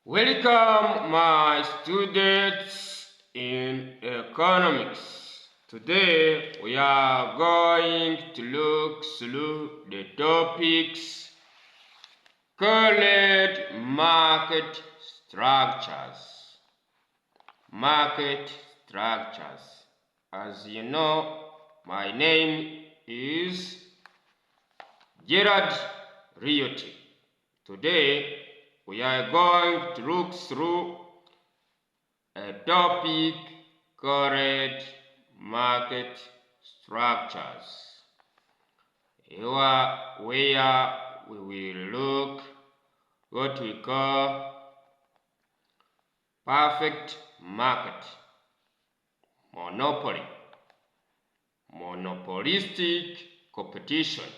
Welcome, my students in economics. Today we are going to look through the topics called market structures. Market structures. As you know, my name is Gerard Rioti. Today we are going to look through a topic called market structures. Here where we will look what we call perfect market, monopoly, monopolistic competition,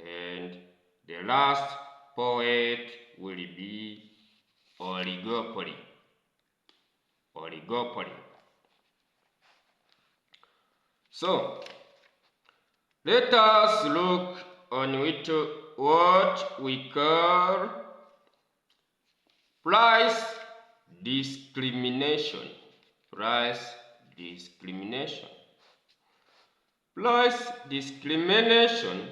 and the last poet will be oligopoly. Oligopoly. So, let us look on what we call price discrimination. Price discrimination. Price discrimination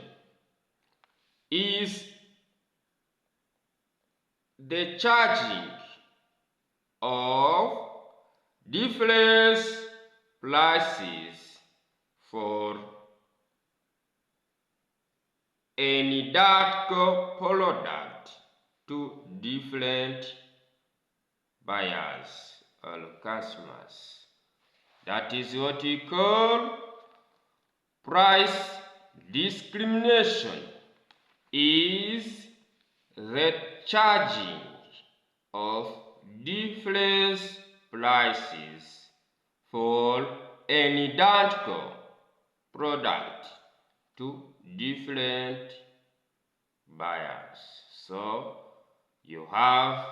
is the charging of different prices for any identical product to different buyers or customers. That is what we call price discrimination. Is the charging of different prices for an identical product to different buyers. So you have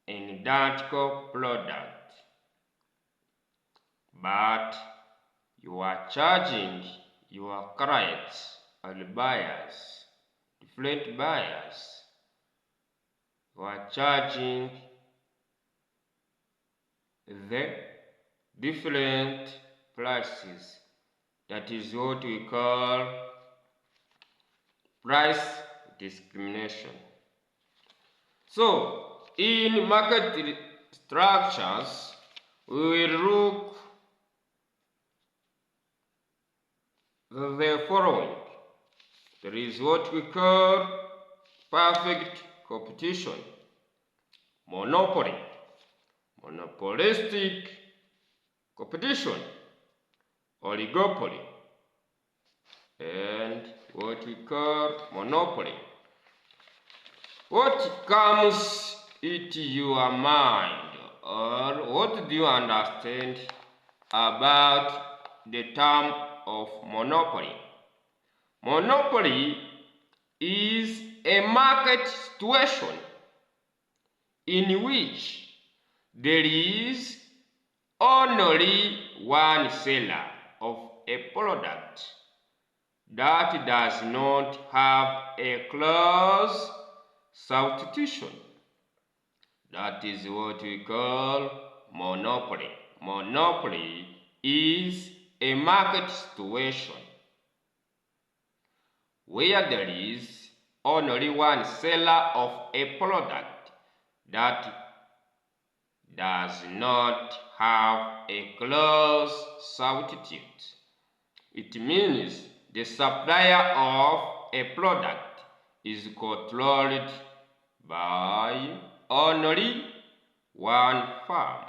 an identical product, but you are charging your clients or buyers, different buyers, you are charging the different prices. That is what we call price discrimination. So, in market structures, we will look the following. There is what we call perfect competition, monopoly, monopolistic competition, oligopoly, and what we call monopoly. What comes into your mind, or what do you understand about the term of monopoly? Monopoly is a market situation in which there is only one seller of a product that does not have a close substitution. That is what we call monopoly. Monopoly is a market situation where there is only one seller of a product that does not have a close substitute. It means the supplier of a product is controlled by only one firm.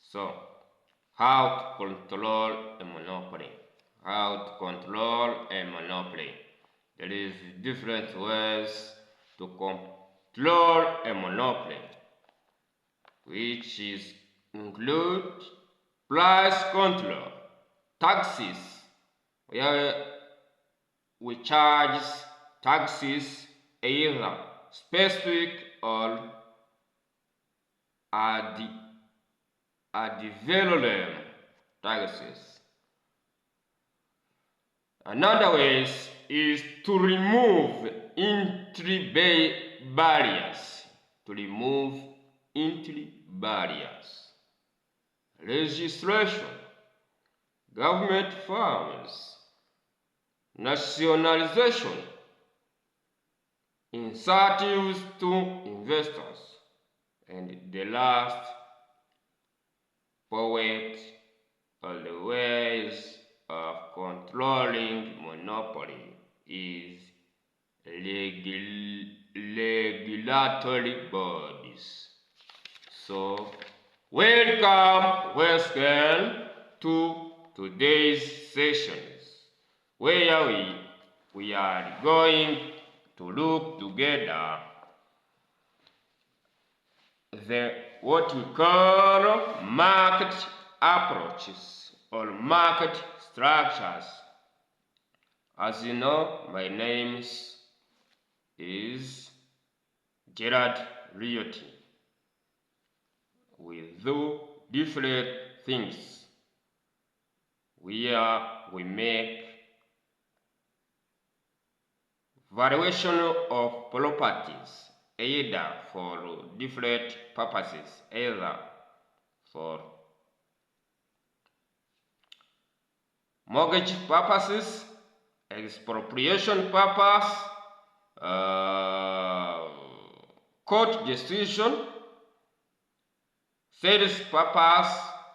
So, how to control a monopoly? How to control a monopoly? There is different ways to control a monopoly, which include price control, taxes, where we charge taxes either specific or ad valorem taxes. Another way is is to remove entry barriers. To remove entry barriers. Registration, government firms, nationalization, incentives to investors, and the last point, all the ways of controlling monopoly is regulatory bodies. So, welcome once again to today's sessions, where we are going to look together what we call market approaches or market structures. As you know, my name is Gerard Rioti. We do different things. We make valuation of properties, either for different purposes, either for mortgage purposes, expropriation purpose, court decision, sales purpose,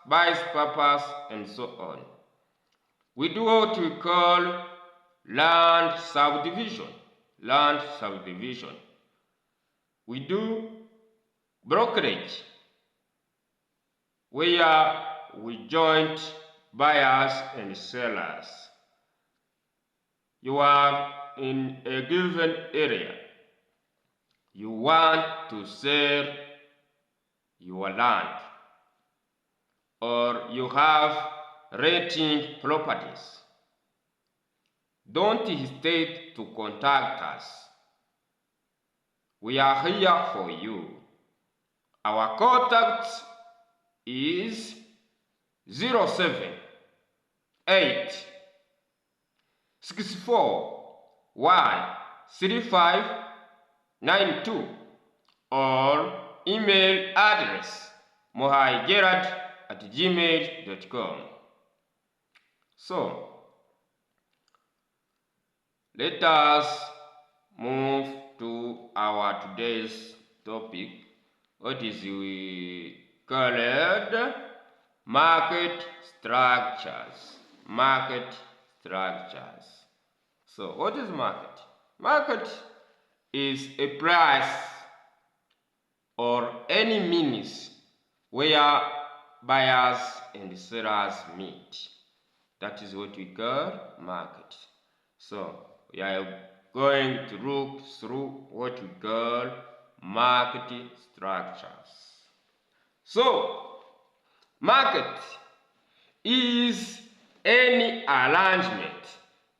buys purpose, and so on. We do what we call land subdivision. We do brokerage, where we joint buyers and sellers. You are in a given area. You want to sell your land, or you have renting properties. Don't hesitate to contact us. We are here for you. Our contact is 078 64 13592 or email address mohaigerard@gmail.com. So, let us move to our today's topic, what is we called market structures. So, what is market? Market is a price or any means where buyers and sellers meet. That is what we call market. So, we are going to look through what we call market structures. So, market is any arrangement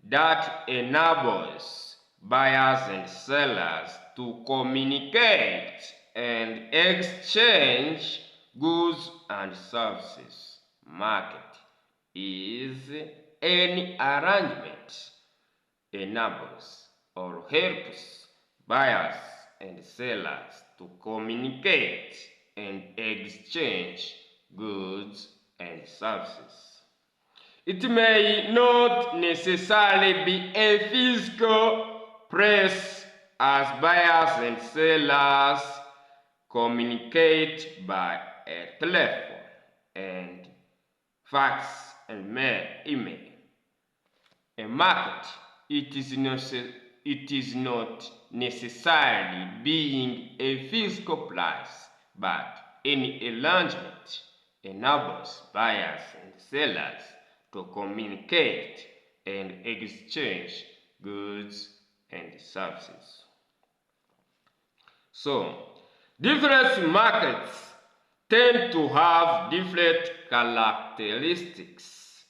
that enables buyers and sellers to communicate and exchange goods and services. Market is any arrangement enables or helps buyers and sellers to communicate and exchange goods and services. It may not necessarily be a physical place, as buyers and sellers communicate by a telephone and fax and email. A market, it is not necessarily being a physical place, but any arrangement enables buyers and sellers to communicate and exchange goods and services. So, different markets tend to have different characteristics.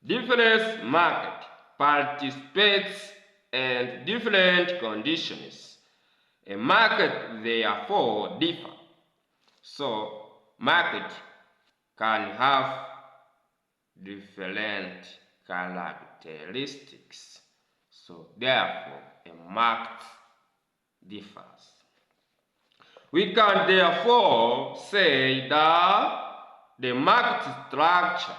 Different market participates in different conditions. A market therefore differ. So, market can have different characteristics. So, therefore, a market differs. We can therefore say that the market structure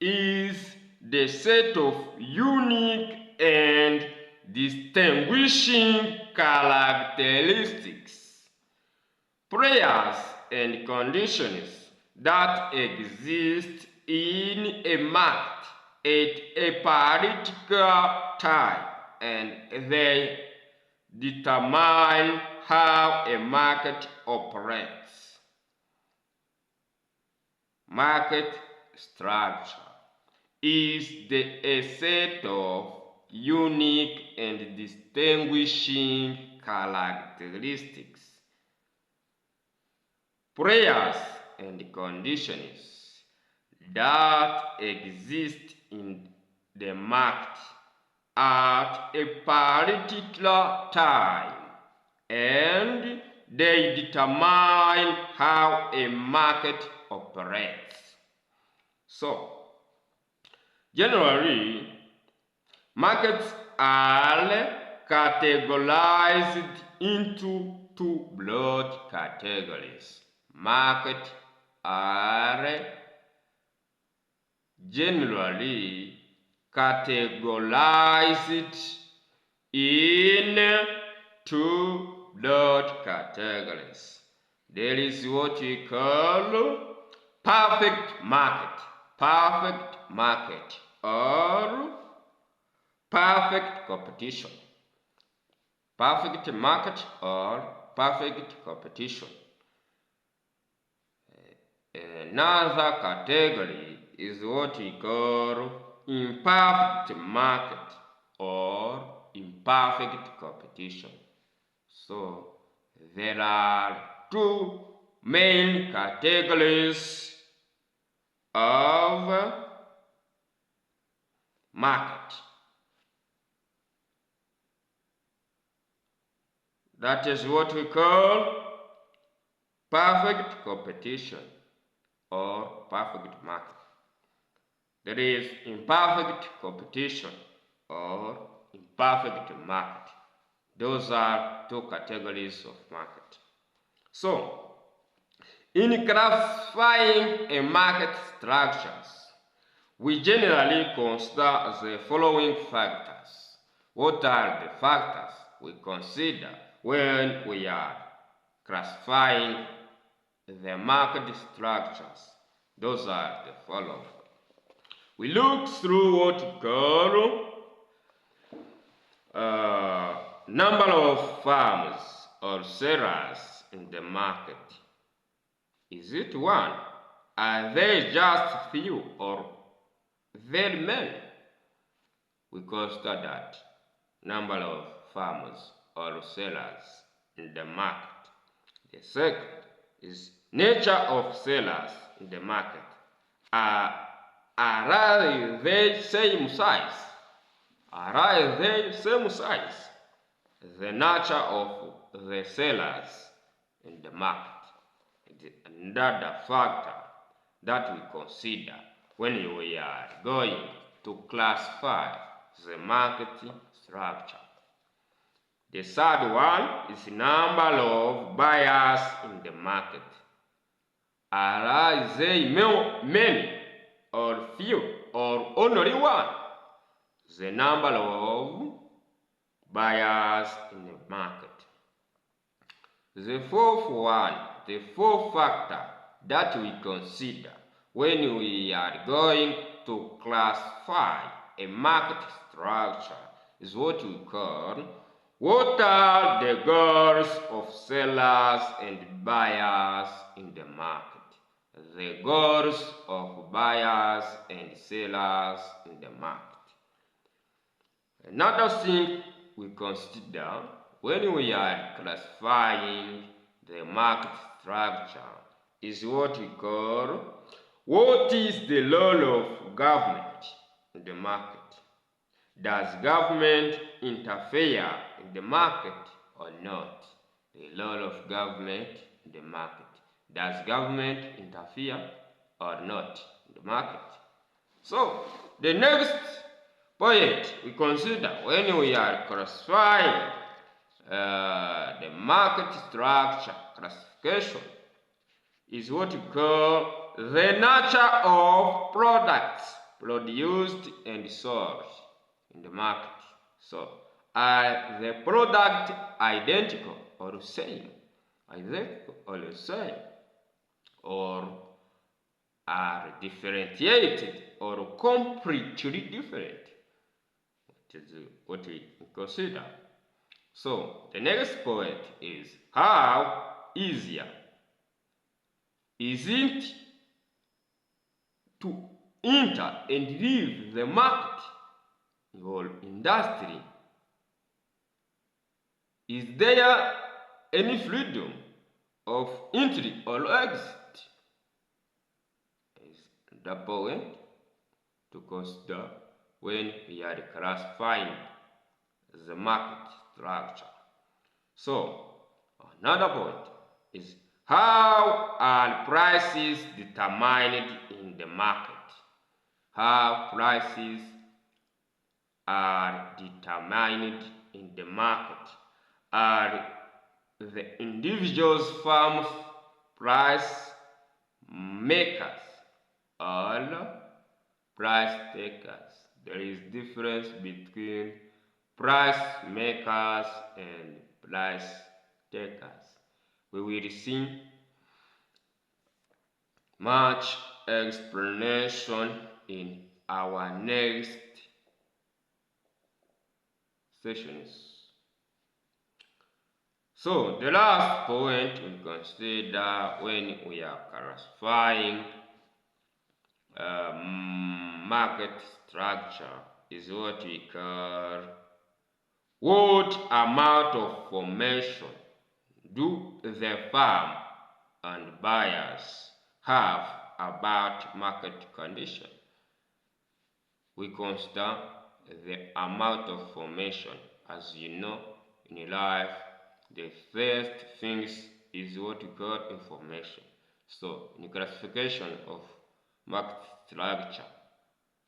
is the set of unique and distinguishing characteristics, players, and conditions that exist in a market at a particular time, and they determine how a market operates. Market structure is a set of unique and distinguishing characteristics, players, and conditions that exist in the market at a particular time, and they determine how a market operates. So, generally, markets are categorized into two broad categories. Markets are generally categorized in two broad categories. There is what we call perfect market or perfect competition. Perfect market or perfect competition. Another category is what we call imperfect market or imperfect competition. So there are two main categories of market. That is what we call perfect competition or perfect market. There is imperfect competition or imperfect market. Those are two categories of market. So, in classifying a market structures, we generally consider the following factors. What are the factors we consider when we are classifying the market structures? Those are the following. We look through what we call number of farmers or sellers in the market. Is it one? Are they just few or very many? We consider that number of farmers or sellers in the market. The second is nature of sellers in the market. Are they same size? Are they same size? The nature of the sellers in the market is another factor that we consider when we are going to classify the market structure. The third one is the number of buyers in the market. Are they many or few or only one? The number of buyers in the market. The fourth factor that we consider when we are going to classify a market structure is what we call what are the goals of sellers and buyers in the market. The goals of buyers and sellers in the market. Another thing we consider when we are classifying the market structure is what we call what is the role of government in the market. Does government interfere in the market or not? The role of government in the market. Does government interfere or not in the market? So, the next point we consider when we are classifying the market structure classification is what we call the nature of products produced and sold in the market. So, are the product identical or same? Identical or the same? Or are differentiated or completely different? That is what we consider. So, the next point is how easier is it to enter and leave the market or industry? Is there any freedom of entry or exit? Is the point to consider when we are classifying the market structure. So, another point is how are prices determined in the market? How prices are determined in the market? Are the individuals firms price makers or price takers? There is difference between price makers and price takers. We will see much explanation in our next sessions. So the last point we consider when we are classifying market structure is what we call what amount of information do the firm and buyers have about market condition. We consider the amount of information. As you know, in life, the first things is what we call information. So, in classification of market structure,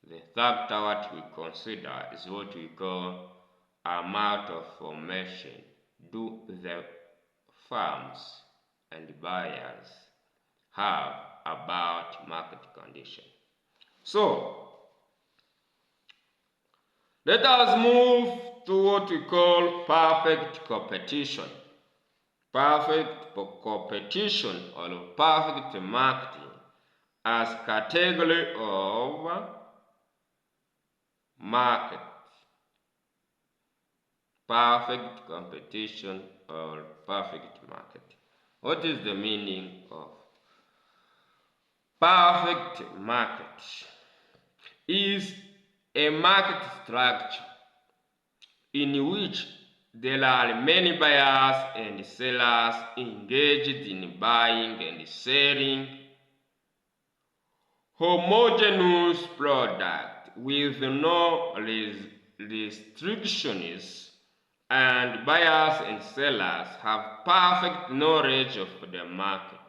the factor what we consider is what we call amount of information do the firms and buyers have about market condition. So, let us move to what we call perfect competition. Perfect competition or perfect marketing as category of market. Perfect competition or perfect market. What is the meaning of perfect market? Is a market structure in which there are many buyers and sellers engaged in buying and selling homogeneous product with no restrictions, and buyers and sellers have perfect knowledge of the market.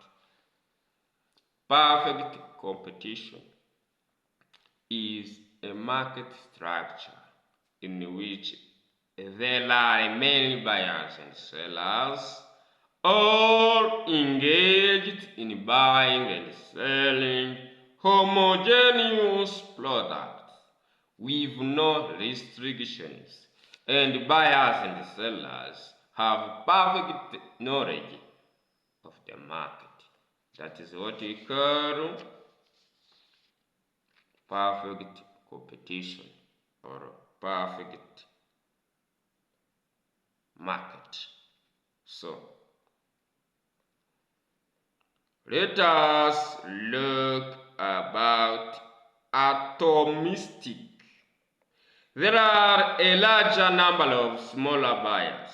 Perfect competition is a market structure in which there are many buyers and sellers all engaged in buying and selling homogeneous products with no restrictions, and buyers and sellers have perfect knowledge of the market. That is what we call perfect competition or perfect market. So, let us look about atomistic. There are a larger number of smaller buyers.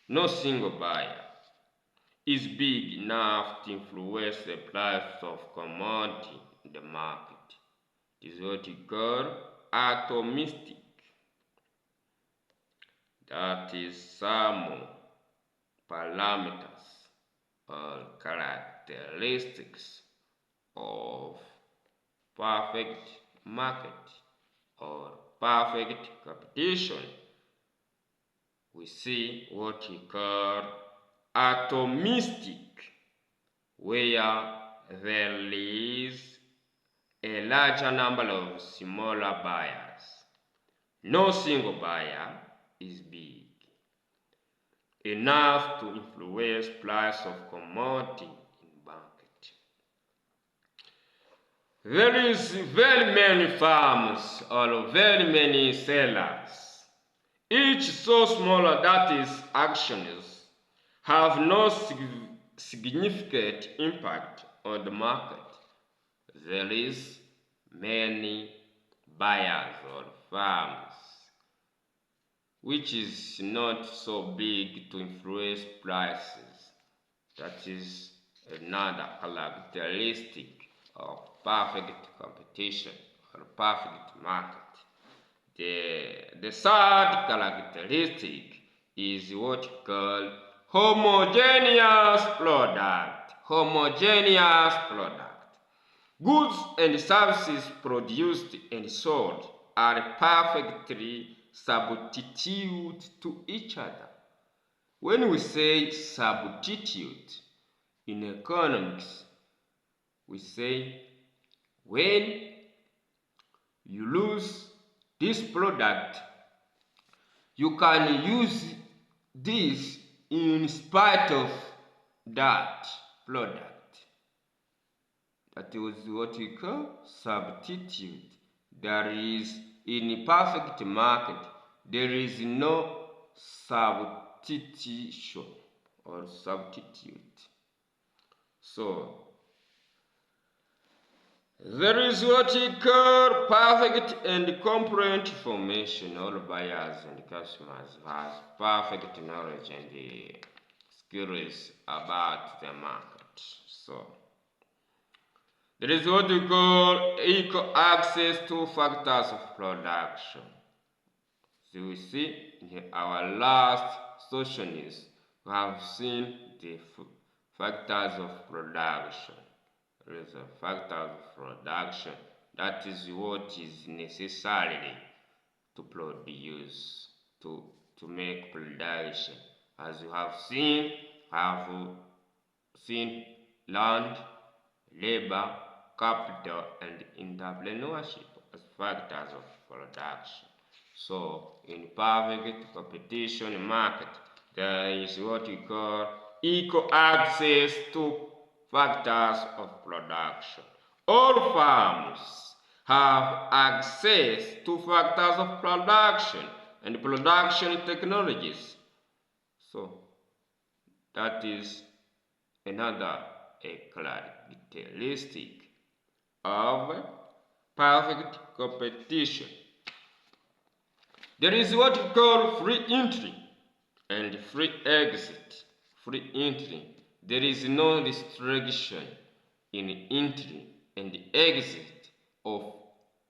No single buyer is big enough to influence the price of commodity in the market. It is what we call atomistic. That is some parameters or characteristics of perfect market or perfect competition, we see what we call atomistic, where there is a larger number of smaller buyers. No single buyer is big enough to influence price of commodity in market. There is very many farms or very many sellers, each so smaller that its actions have no significant impact on the market. There is many buyers or farms which is not so big to influence prices. That is another characteristic of perfect competition or perfect market. The third characteristic is what we call homogeneous product. Homogeneous product. Goods and services produced and sold are perfectly substitute to each other. When we say substitute in economics, we say when you lose this product, you can use this in spite of that product. That was what we call substitute. There is, in perfect market, there is no substitution or substitute. So, there is what we call perfect and complete information. All buyers and customers have perfect knowledge and skills about the market. So, there is what we call equal access to factors of production. So we see in our last sessions, we have seen the factors of production. There is a factor of production. That is what is necessary to produce, to make production. As you have seen, land, labor, capital, and entrepreneurship as factors of production. So, in perfect competition market, there is what we call equal access to factors of production. All firms have access to factors of production and production technologies. So, that is another characteristic of perfect competition. There is what we call free entry and free exit. Free entry. There is no restriction in entry and exit of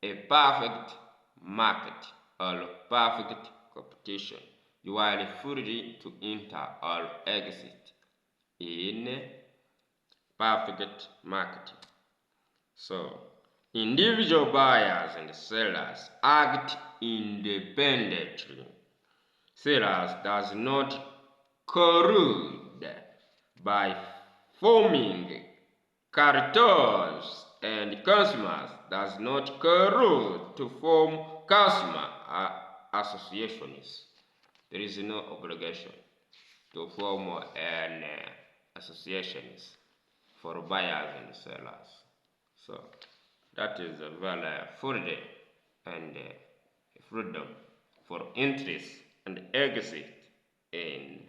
a perfect market or perfect competition. You are free to enter or exit in perfect market. So, individual buyers and sellers act independently. Sellers does not collude by forming cartels, and consumers does not collude to form customer associations. There is no obligation to form an associations for buyers and sellers. So that is a very freedom and freedom for interest and exit in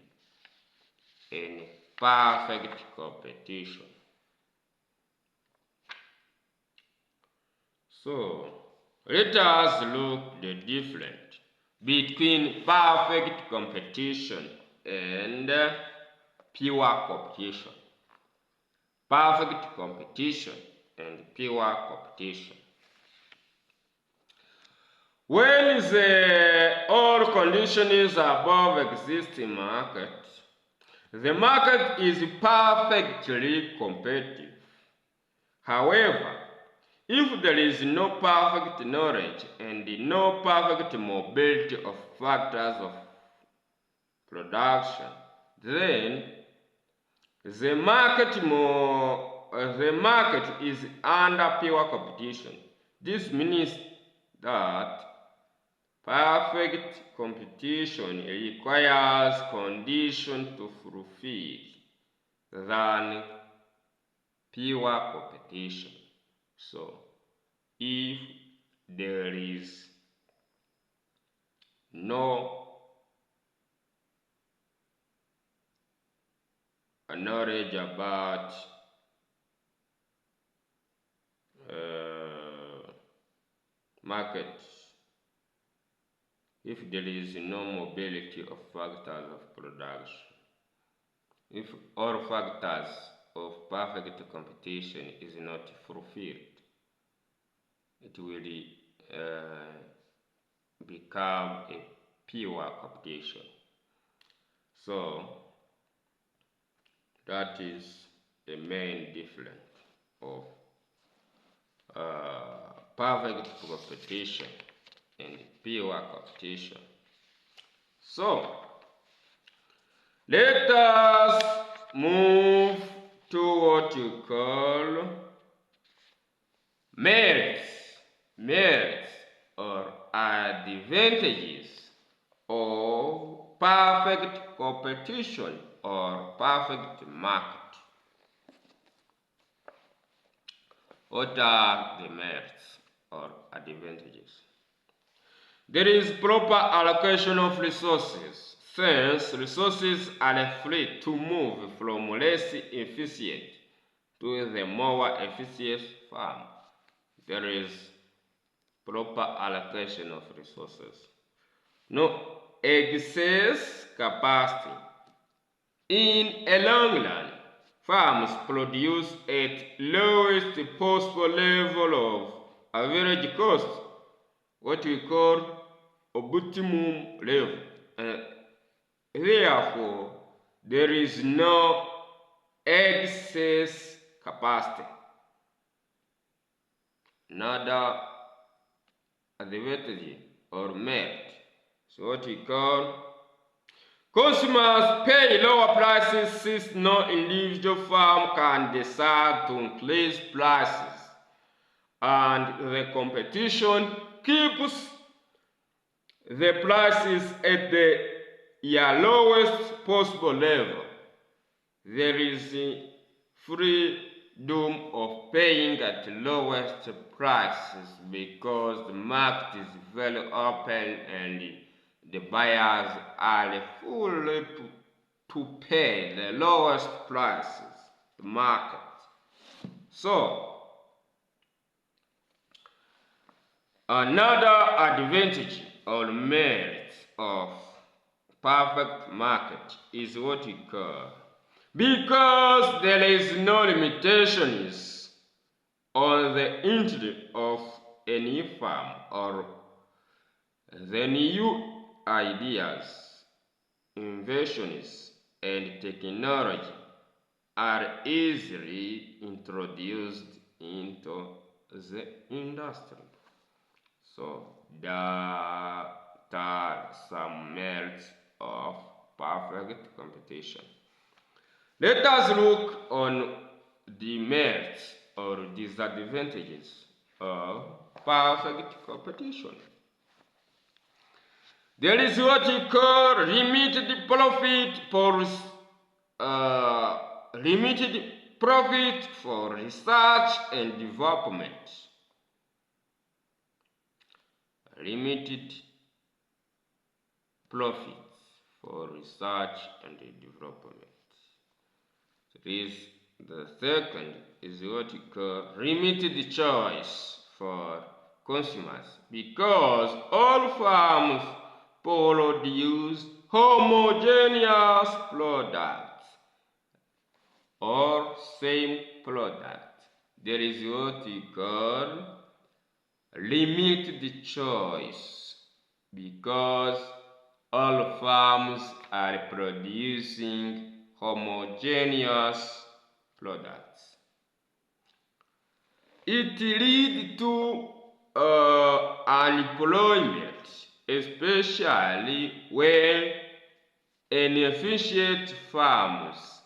perfect competition. So let us look the difference between perfect competition and pure competition. Perfect competition and pure competition. When all conditions are above existing market, the market is perfectly competitive. However, If there is no perfect knowledge and no perfect mobility of factors of production, then the market is under pure competition. This means that perfect competition requires conditions to fulfill than pure competition. So, if there is no knowledge about market, if there is no mobility of factors of production, if all factors of perfect competition is not fulfilled, it will become a pure competition. So that is the main difference of perfect competition and pure competition. So let us move to what you call merits or advantages of perfect competition or perfect market. What are the merits or advantages? There is proper allocation of resources, since resources are free to move from less efficient to the more efficient farm. There is proper allocation of resources. No excess capacity. In a long run, farms produce at lowest possible level of average cost, what we call optimum level. Therefore, there is no excess capacity. Another advantage or merit is what we call consumers pay lower prices since no individual farm can decide to increase prices, and the competition keeps the prices at the lowest possible level. There is freedom of paying at lowest prices because the market is very open and the buyers are fully to pay the lowest prices, the market. So, another advantage or merit of perfect market is what we call, because there is no limitations on the entry of a new farm or the new ideas, inventions, and technology are easily introduced into the industry. So there are some merits of perfect competition. Let us look on the merits or disadvantages of perfect competition. There is what we call limited profit for research and development. Limited profits for research and development. The second is what we call limited choice for consumers, because all farms produce homogeneous products or same product. There is what we call limited choice, because all farms are producing homogeneous products. It leads to unemployment, especially when inefficient firms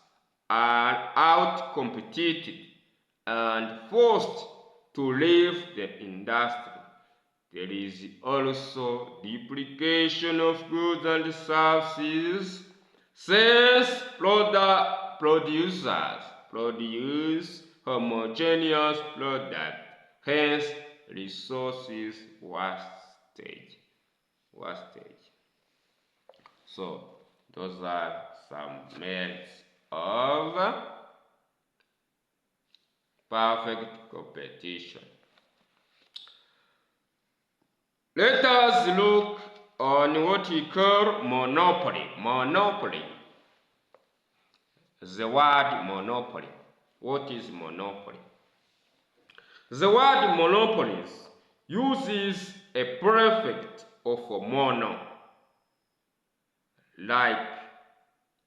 are out-competed and forced to leave the industry. There is also duplication of goods and services, since producers produce homogeneous products, hence resources wastage. So those are some merits of perfect competition. Let us look on what we call monopoly. Monopoly. The word monopoly. What is monopoly? The word monopolies uses a prefix of mono, like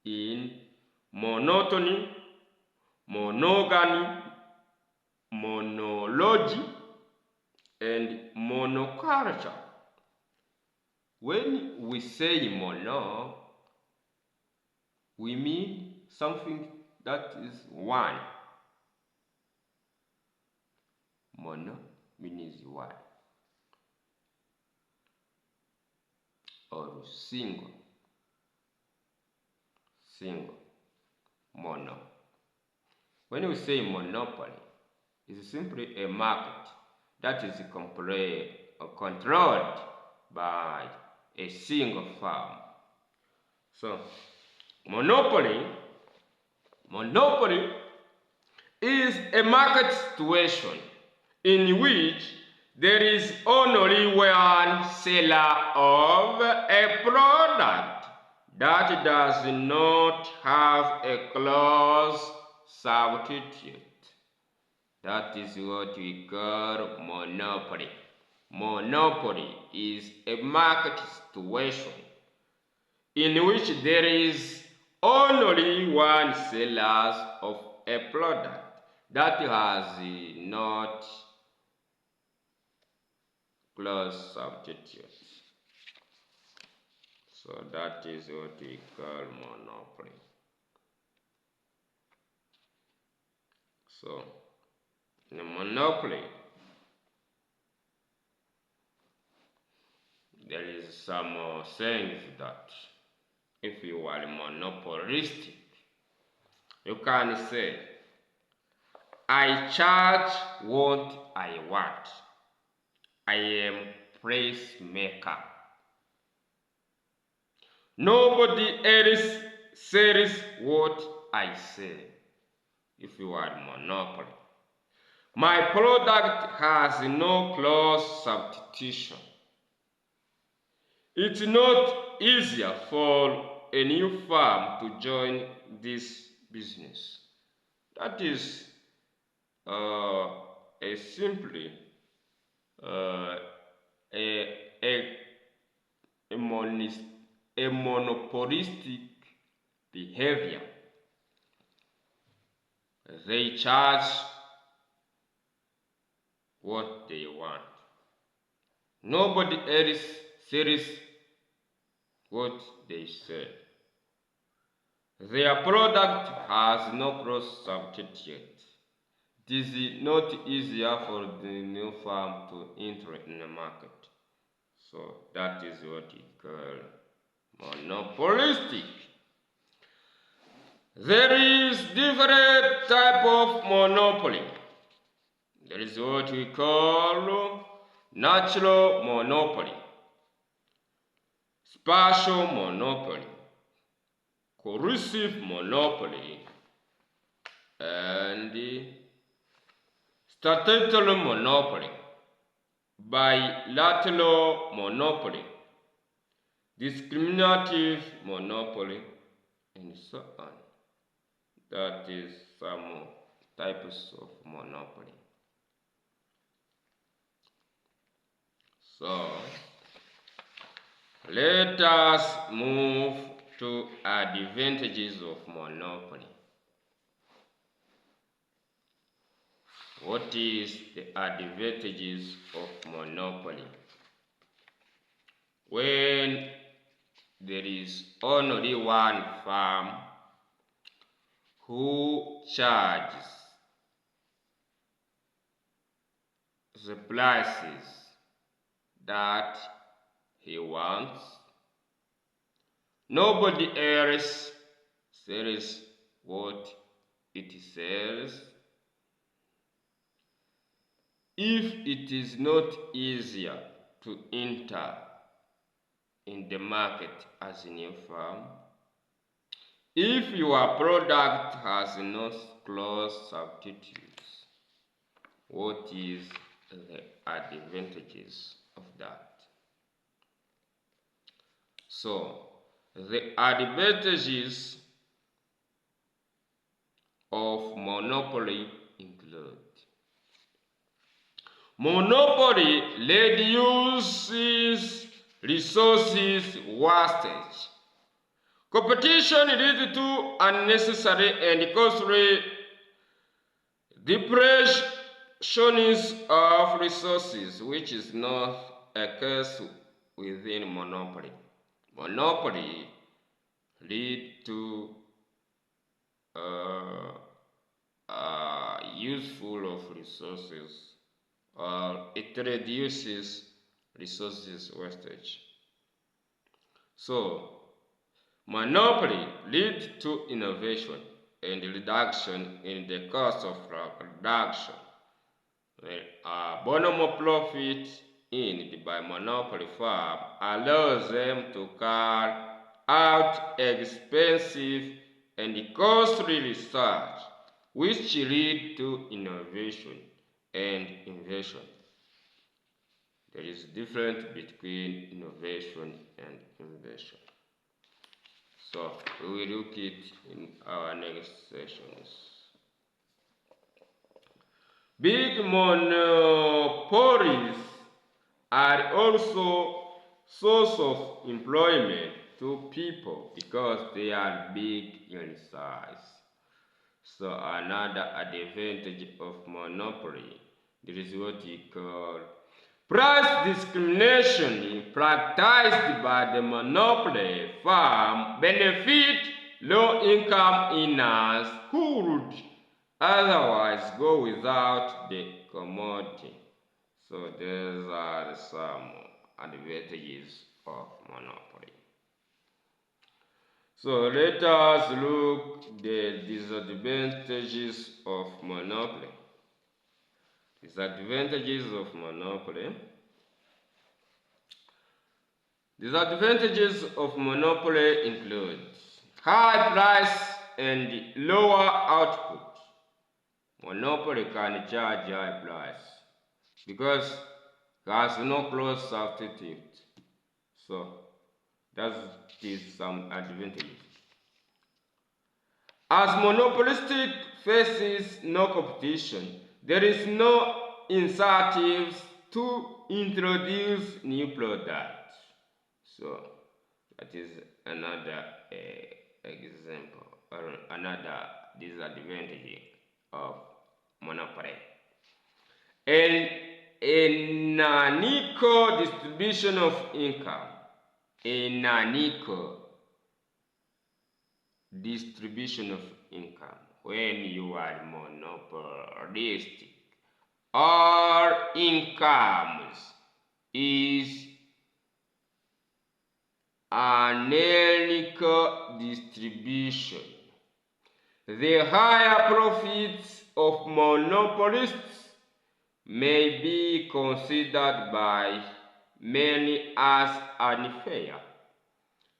in monotony, monogamy, monology, and monoculture. When we say mono, we mean something that is one. Mono means one, or single. Mono. When we say monopoly, it's simply a market that is controlled by a single firm. So, monopoly is a market situation in which there is only one seller of a product that does not have a close substitute. That is what we call monopoly. Monopoly is a market situation in which there is only one seller of a product that has not close substitutes. So that is what we call monopoly. So in a monopoly, there is some sayings that if you are monopolistic, you can say, I charge what I want. I am price maker. Nobody else sells what I sell. If you are monopoly, my product has no close substitution. It's not easier for a new firm to join this business. That is simply a monopolistic behavior. They charge what they want. Nobody else sells what they sell. Their product has no cross substitute. It is not easier for the new firm to enter in the market. So that is what we call monopolistic. There is different type of monopoly. There is what we call natural monopoly, spatial monopoly, coercive monopoly, and statutory monopoly, bilateral monopoly, discriminative monopoly, and so on. That is some types of monopoly. So let us move to advantages of monopoly. What is the advantages of monopoly? When there is only one firm who charges the prices that he wants, nobody else sells what it sells. If it is not easier to enter in the market as a new firm, if your product has no close substitutes, what is the advantages of that? So, the advantages of monopoly include: monopoly reduces resources wastage. Competition leads to unnecessary and costly depressions of resources, which is not a case within monopoly. Monopoly lead to useful of resources, or it reduces resources wastage. So, monopoly leads to innovation and reduction in the cost of production. Bonus profit earned by monopoly firm allows them to carry out expensive and costly research, which lead to innovation and invention. There is a difference between innovation and invention. So we will look it in our next sessions. Big monopolies are also source of employment to people because they are big in size. So another advantage of monopoly, there is what we call price discrimination practiced by the monopoly firm benefit low-income earners who would otherwise go without the commodity. So these are some advantages of monopoly. So let us look at the disadvantages of monopoly. Disadvantages of monopoly. Disadvantages of monopoly include high price and lower output. Monopoly can charge high price because it has no close substitute. So that is some advantages. As monopolistic faces no competition, there is no incentives to introduce new products. So that is another example or another disadvantage of monopoly. And an unequal distribution of income. An unequal distribution of income. When you are monopolistic, all incomes is an unequal distribution. The higher profits of monopolists may be considered by many as unfair.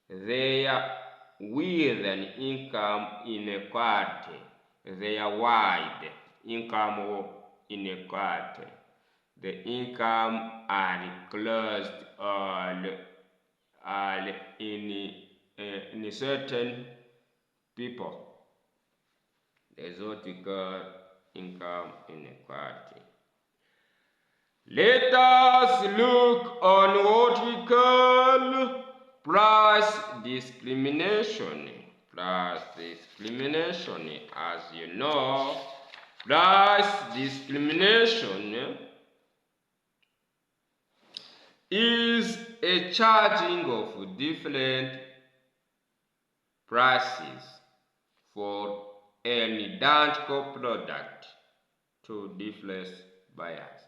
Their with an income inequality, their wide income inequality. The income are closed in certain people. There's what we call income inequality. Let us look on what we call price discrimination. Price discrimination, as you know, Price discrimination is a charging of different prices for an identical product to different buyers.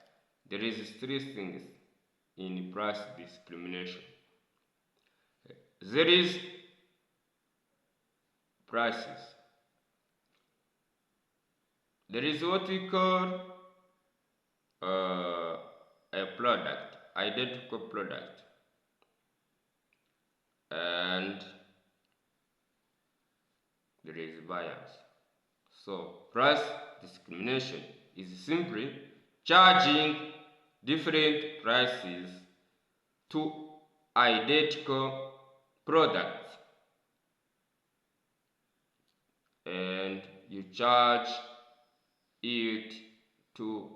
There is three things in price discrimination. There is prices. There is what we call a product, identical product, and there is buyers. So price discrimination is simply charging different prices to identical products, and you charge it to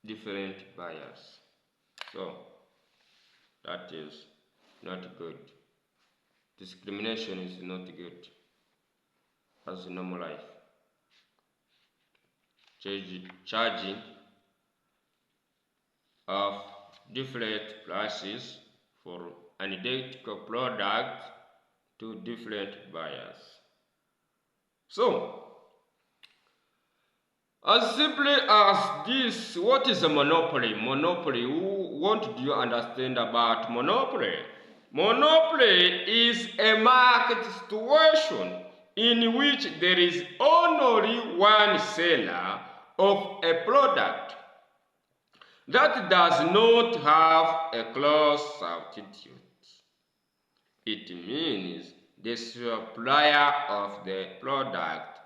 different buyers. So that is not good. Discrimination is not good as a normal life. Charging of different prices for an identical product to different buyers. So, as simply as this, what is a monopoly? Monopoly, what do you understand about monopoly? Monopoly is a market situation in which there is only one seller of a product that does not have a close substitute. It means the supplier of the product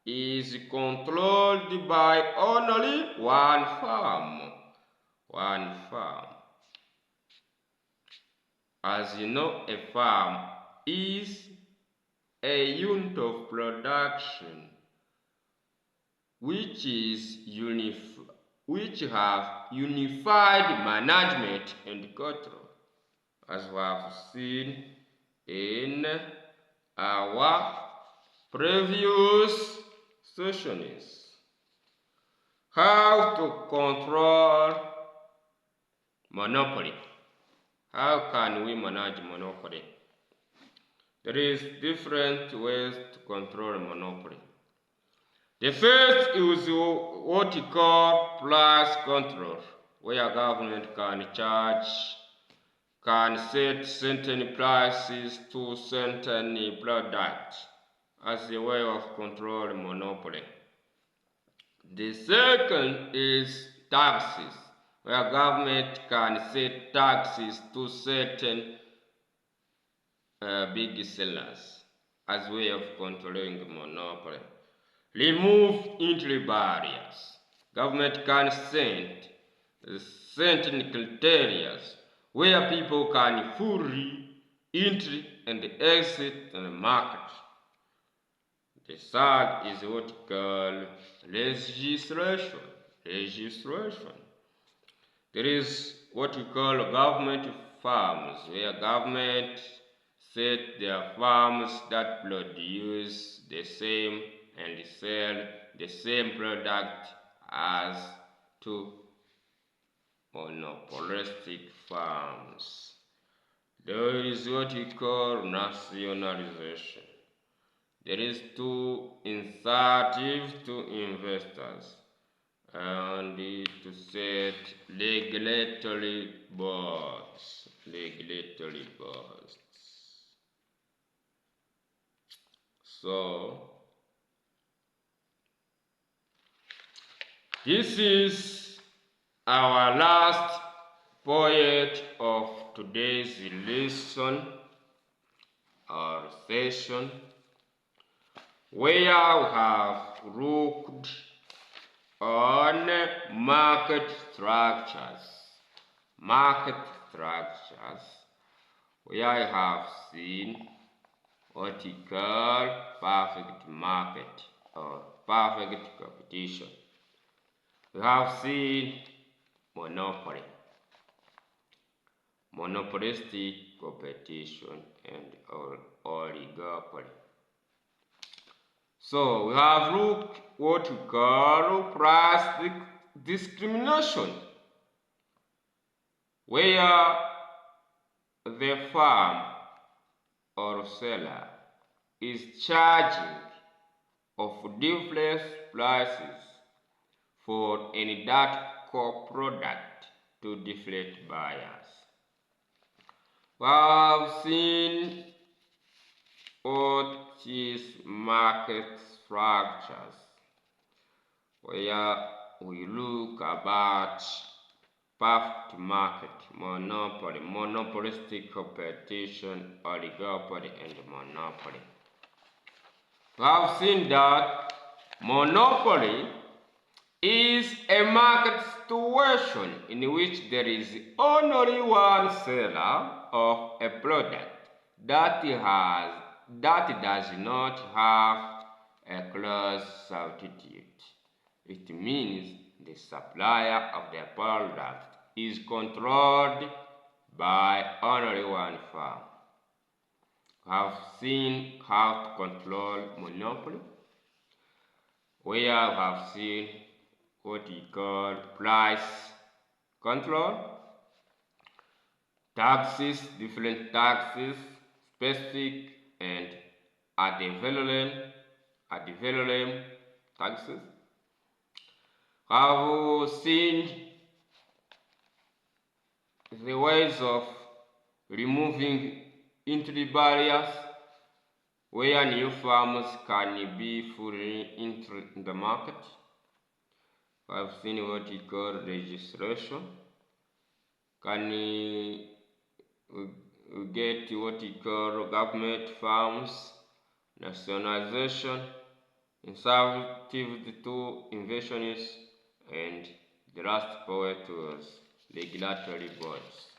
is controlled by only one firm. One firm. As you know, a firm is a unit of production which have unified management and control, as we have seen in our previous sessions. How to control monopoly? How can we manage monopoly? There is different ways to control monopoly. The first is what we call price control, where government can set certain prices to certain products as a way of controlling monopoly. The second is taxes, where government can set taxes to certain big sellers as a way of controlling monopoly. Remove entry barriers. Government can set certain criteria where people can fully enter and exit the market. The third is what we call legislation. There is what we call government farms, where government set their farms that produce the same and sell the same product as to monopolistic farms. There is what we call nationalization. There is two incentives to investors and to set regulatory boards. So this is our last point of today's lesson or session, where we have looked on market structures, where I have seen what we call perfect market or perfect competition. We have seen monopoly, monopolistic competition, and oligopoly. So we have looked what we call price discrimination, where the farm or seller is charging of different prices for any that core product to different buyers. We have seen what is market structures, where we look about perfect market, monopoly, monopolistic competition, oligopoly, and monopoly. We have seen that monopoly is a market situation in which there is only one seller of a product that does not have a close substitute. It means the supplier of the product is controlled by only one firm. We have seen how to control monopoly, where we have seen what we call price control, taxes, different taxes, specific and ad valorem taxes. Have seen the ways of removing entry barriers, where new firms can be fully entered in the market. I've seen what we call registration. Can we get what we call government firms, nationalization, incentive to inventionists, and the last point was regulatory boards.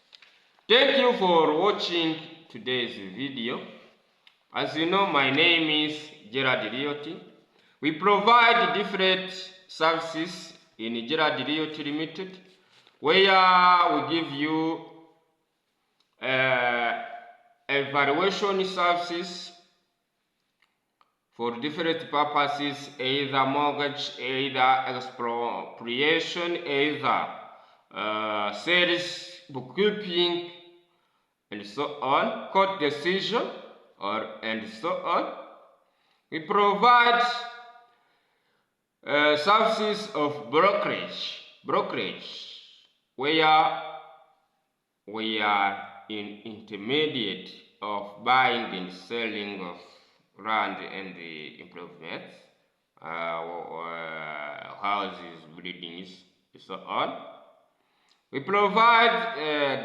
Thank you for watching today's video. As you know, my name is Gerard Realty. We provide different services in Gerard Realty Limited, where we give you evaluation services for different purposes, either mortgage, either expropriation, either sales, bookkeeping, and so on, court decision, and so on. We provide services of brokerage, where we are in intermediate of buying and selling of land and the improvements, houses, buildings, and so on. We provide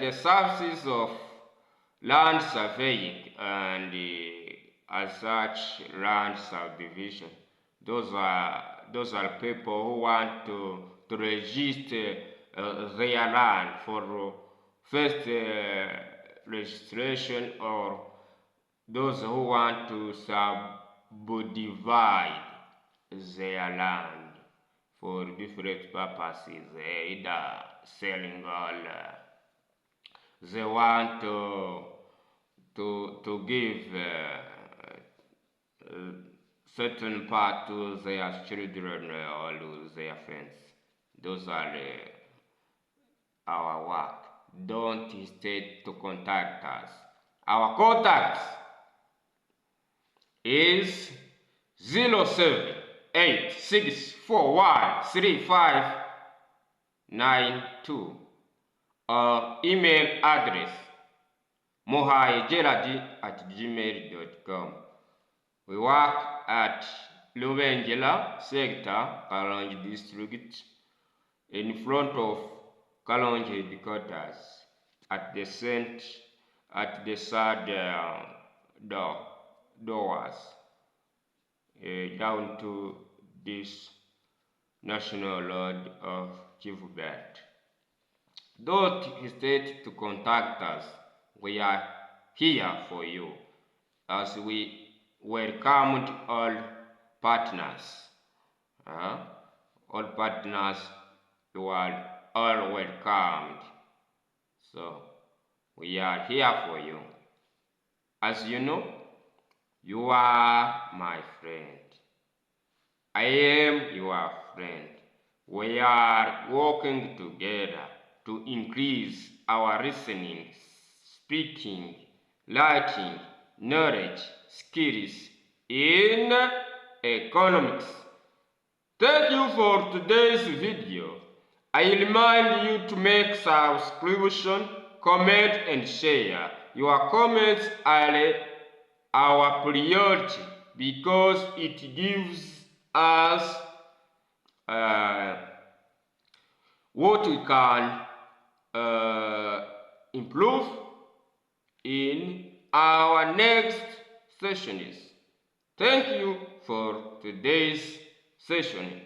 the services of land surveying and as such land subdivision. Those are people who want to register their land for first registration, or those who want to subdivide their land for different purposes, either selling all, they want to give certain part to their children or to their friends. Those are our work. Don't hesitate to contact us. Our contact is 0786413592, or email address mohaigeradi@gmail.com. We work at Lubengela sector, Kalonji district, in front of Kalonji headquarters, at the third doors, down to this national road of Kivubet. Don't hesitate to contact us. We are here for you, as we welcomed all partners. All partners, you are all welcomed. So we are here for you. As you know, you are my friend. I am your friend. We are working together to increase our listening, speaking, writing, knowledge, skills in economics. Thank you for today's video. I remind you to make subscription, comment and share. Your comments are our priority because it gives us what we can improve in our next sessions. Thank you for today's session.